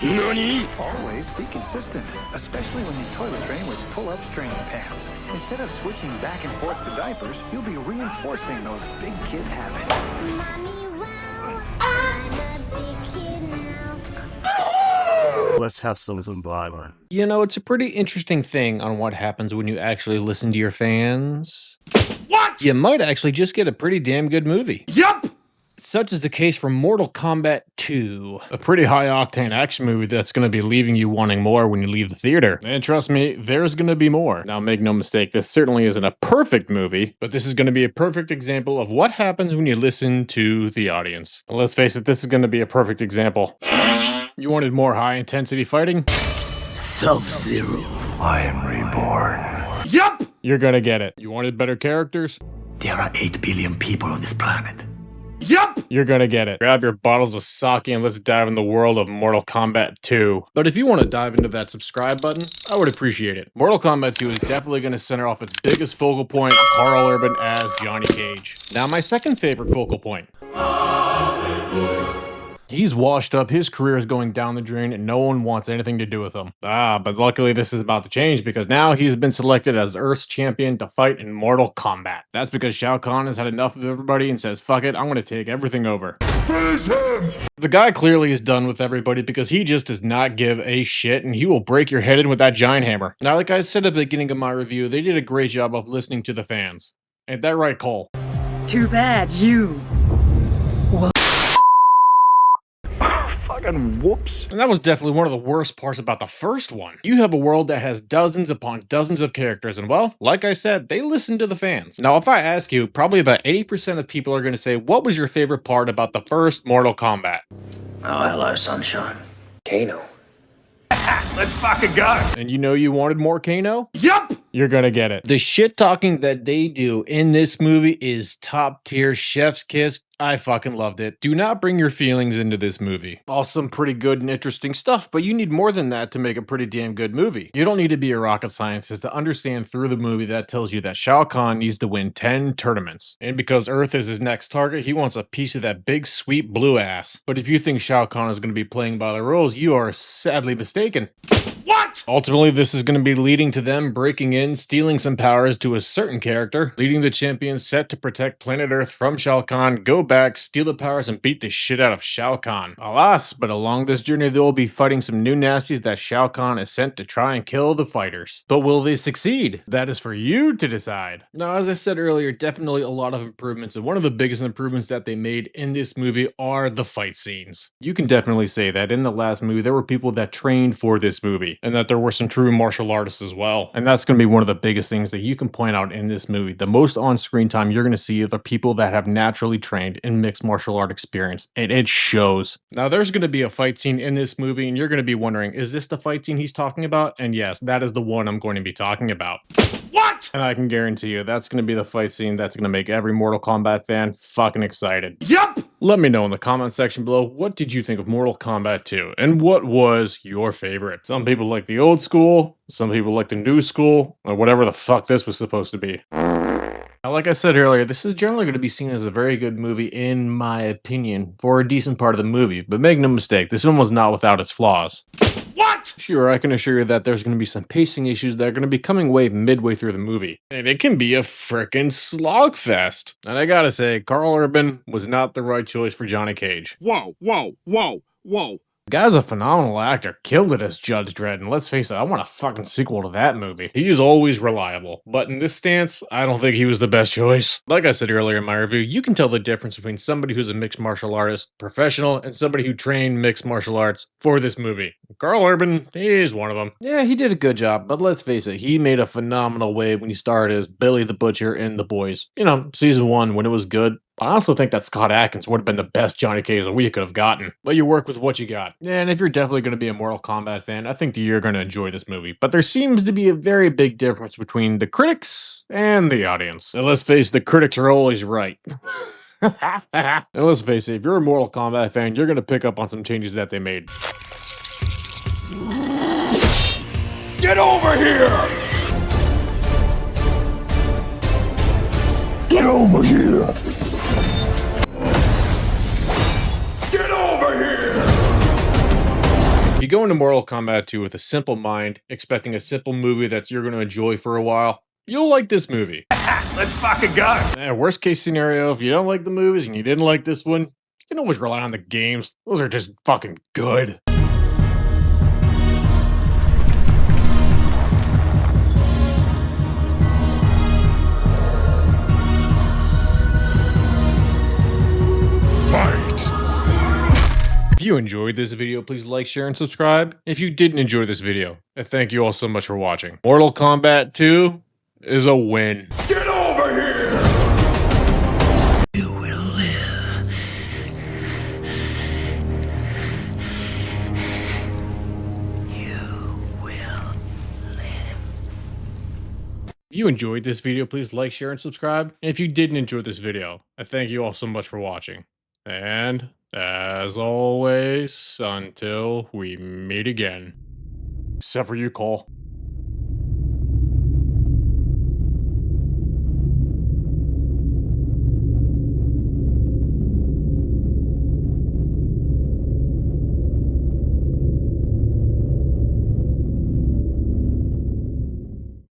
NANI?! Always be consistent, especially when you toilet train with pull-up training pants. Instead of switching back and forth to diapers, you'll be reinforcing those big kid habits. Mommy, wow, I'm a big kid now. Let's have some Bible. You know, it's a pretty interesting thing on what happens when you actually listen to your fans. What?! You might actually just get a pretty damn good movie. Yup! Such is the case for Mortal Kombat II, a pretty high-octane action movie that's going to be leaving you wanting more when you leave the theater. And trust me, there's going to be more. Now, make no mistake, this certainly isn't a perfect movie, but this is going to be a perfect example of what happens when you listen to the audience. And let's face it, this is going to be a perfect example. You wanted more high-intensity fighting? Sub-Zero. I am reborn. Yup! You're going to get it. You wanted better characters? There are 8 billion people on this planet. Yup! You're gonna get it. Grab your bottles of sake and let's dive in the world of Mortal Kombat 2. But if you want to dive into that subscribe button, I would appreciate it. Mortal Kombat 2 is definitely going to center off its biggest focal point, Karl Urban as Johnny Cage. Now my second favorite focal point. He's washed up, his career is going down the drain, and no one wants anything to do with him. But luckily this is about to change because now he's been selected as Earth's champion to fight in Mortal Kombat. That's because Shao Kahn has had enough of everybody and says, fuck it, I'm gonna take everything over. The guy clearly is done with everybody because he just does not give a shit and he will break your head in with that giant hammer. Now, like I said at the beginning of my review, they did a great job of listening to the fans. Ain't that right, Cole? Too bad you. Fucking whoops. And that was definitely one of the worst parts about the first one. You have a world that has dozens upon dozens of characters, and well, like I said, they listen to the fans. Now, if I ask you, probably about 80% of people are going to say, what was your favorite part about the first Mortal Kombat? Oh, hello, sunshine. Kano. Let's fucking go! And you know you wanted more Kano? Yup! You're gonna get it. The shit talking that they do in this movie is top tier, chef's kiss. I fucking loved it. Do not bring your feelings into this movie. All some pretty good and interesting stuff, but you need more than that to make a pretty damn good movie. You don't need to be a rocket scientist to understand through the movie that tells you that Shao Kahn needs to win 10 tournaments. And because Earth is his next target, he wants a piece of that big sweet blue ass. But if you think Shao Kahn is going to be playing by the rules, you are sadly mistaken. What?! Ultimately, this is going to be leading to them breaking in, stealing some powers to a certain character, leading the champion set to protect planet Earth from Shao Kahn, go back, steal the powers, and beat the shit out of Shao Kahn. Alas, but along this journey, they will be fighting some new nasties that Shao Kahn is sent to try and kill the fighters. But will they succeed? That is for you to decide. Now, as I said earlier, definitely a lot of improvements, and one of the biggest improvements that they made in this movie are the fight scenes. You can definitely say that in the last movie, there were people that trained for this movie, and that there were some true martial artists as well. And that's going to be one of the biggest things that you can point out in this movie. The most on-screen time you're going to see are the people that have naturally trained in mixed martial art experience, and it shows. Now, there's going to be a fight scene in this movie, and you're going to be wondering, is this the fight scene he's talking about? And yes, that is the one I'm going to be talking about. What?! And I can guarantee you, that's going to be the fight scene that's going to make every Mortal Kombat fan fucking excited. Yup! Let me know in the comment section below, what did you think of Mortal Kombat 2? And what was your favorite? Some people like the old school, some people like the new school, or whatever the fuck this was supposed to be. Now, like I said earlier, this is generally going to be seen as a very good movie, in my opinion, for a decent part of the movie. But make no mistake, this one was not without its flaws. What?! Sure, I can assure you that there's going to be some pacing issues that are going to be coming away midway through the movie. And it can be a frickin' slogfest. And I gotta say, Karl Urban was not the right choice for Johnny Cage. Whoa, whoa, whoa, whoa. The guy's a phenomenal actor, killed it as Judge Dredd, and let's face it, I want a fucking sequel to that movie. He's always reliable, but in this stance, I don't think he was the best choice. Like I said earlier in my review, you can tell the difference between somebody who's a mixed martial artist, professional, and somebody who trained mixed martial arts for this movie. Karl Urban is one of them. Yeah, he did a good job, but let's face it, he made a phenomenal wave when he started as Billy the Butcher in The Boys. You know, season 1, when it was good. I also think that Scott Adkins would have been the best Johnny Cage that we could have gotten. But you work with what you got. And if you're definitely going to be a Mortal Kombat fan, I think that you're going to enjoy this movie. But there seems to be a very big difference between the critics and the audience. And let's face it, the critics are always right. And let's face it, if you're a Mortal Kombat fan, you're going to pick up on some changes that they made. Get over here! Get over here! Get over here! go into Mortal Kombat 2 with a simple mind, expecting a simple movie that you're going to enjoy for a while, you'll like this movie. Let's fucking go. And worst case scenario, if you don't like the movies and you didn't like this one, you can always rely on the games. Those are just fucking good. Fight. If you enjoyed this video, please like, share, and subscribe. If you didn't enjoy this video, I thank you all so much for watching. Mortal Kombat 2 is a win. Get over here. You will live. You will live. If you enjoyed this video, please like, share, and subscribe. And if you didn't enjoy this video, I thank you all so much for watching. And, as always, until we meet again. Except for you, Cole.